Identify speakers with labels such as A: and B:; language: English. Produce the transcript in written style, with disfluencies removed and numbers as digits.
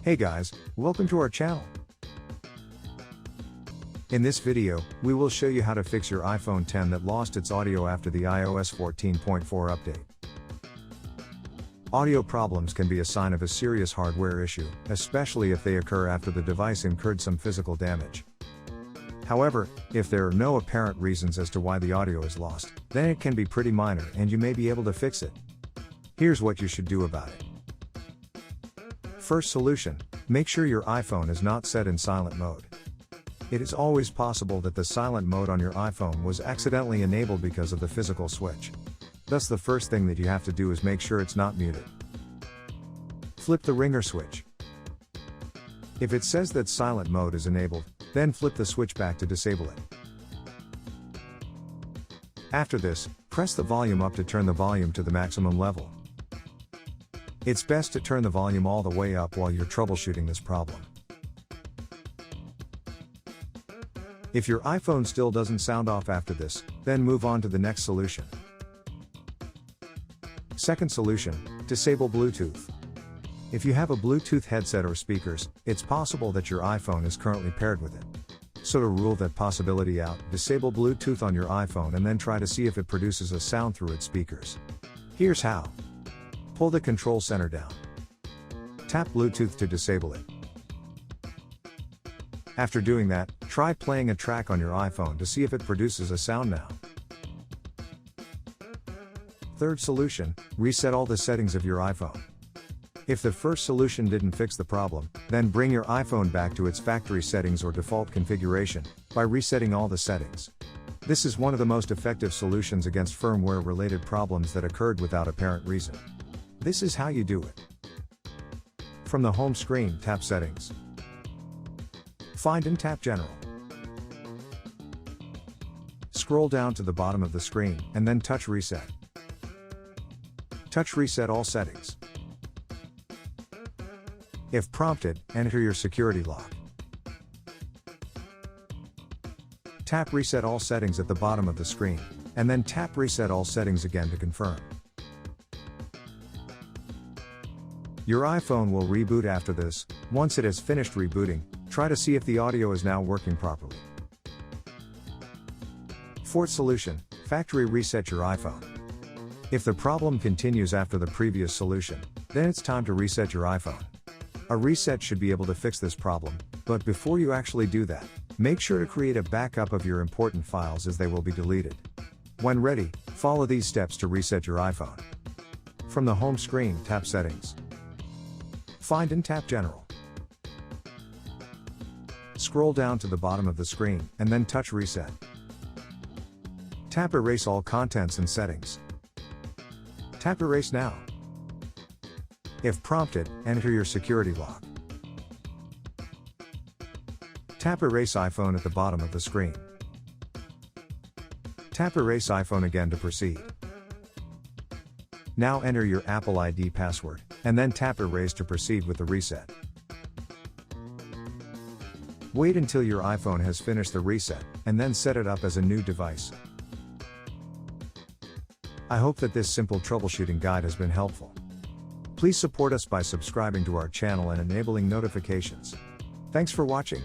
A: Hey guys, welcome to our channel. In this video, we will show you how to fix your iPhone X that lost its audio after the iOS 14.4 update. Audio problems can be a sign of a serious hardware issue, especially if they occur after the device incurred some physical damage. However, if there are no apparent reasons as to why the audio is lost, then it can be pretty minor and you may be able to fix it. Here's what you should do about it. First solution, make sure your iPhone is not set in silent mode. It is always possible that the silent mode on your iPhone was accidentally enabled because of the physical switch. Thus the first thing that you have to do is make sure it's not muted. Flip the ringer switch. If it says that silent mode is enabled, then flip the switch back to disable it. After this, press the volume up to turn the volume to the maximum level. It's best to turn the volume all the way up while you're troubleshooting this problem. If your iPhone still doesn't sound off after this, then move on to the next solution. Second solution, disable Bluetooth. If you have a Bluetooth headset or speakers, it's possible that your iPhone is currently paired with it. So to rule that possibility out, disable Bluetooth on your iPhone and then try to see if it produces a sound through its speakers. Here's how. Pull the control center down. Tap Bluetooth to disable it. After doing that, try playing a track on your iPhone to see if it produces a sound now. Third solution, reset all the settings of your iPhone. If the first solution didn't fix the problem, then bring your iPhone back to its factory settings or default configuration, by resetting all the settings. This is one of the most effective solutions against firmware-related problems that occurred without apparent reason. This is how you do it. From the home screen, tap Settings. Find and tap General. Scroll down to the bottom of the screen, and then touch Reset. Touch Reset all settings. If prompted, enter your security lock. Tap Reset all settings at the bottom of the screen, and then tap Reset all settings again to confirm. Your iPhone will reboot after this. Once it has finished rebooting, try to see if the audio is now working properly. Fourth solution, factory reset your iPhone. If the problem continues after the previous solution, then it's time to reset your iPhone. A reset should be able to fix this problem, but before you actually do that, make sure to create a backup of your important files as they will be deleted. When ready, follow these steps to reset your iPhone. From the home screen, tap Settings. Find and tap General. Scroll down to the bottom of the screen, and then touch Reset. Tap Erase all contents and settings. Tap Erase now. If prompted, enter your security lock. Tap Erase iPhone at the bottom of the screen. Tap Erase iPhone again to proceed. Now enter your Apple ID password, and then tap Erase to proceed with the reset. Wait until your iPhone has finished the reset, and then set it up as a new device. I hope that this simple troubleshooting guide has been helpful. Please support us by subscribing to our channel and enabling notifications. Thanks for watching.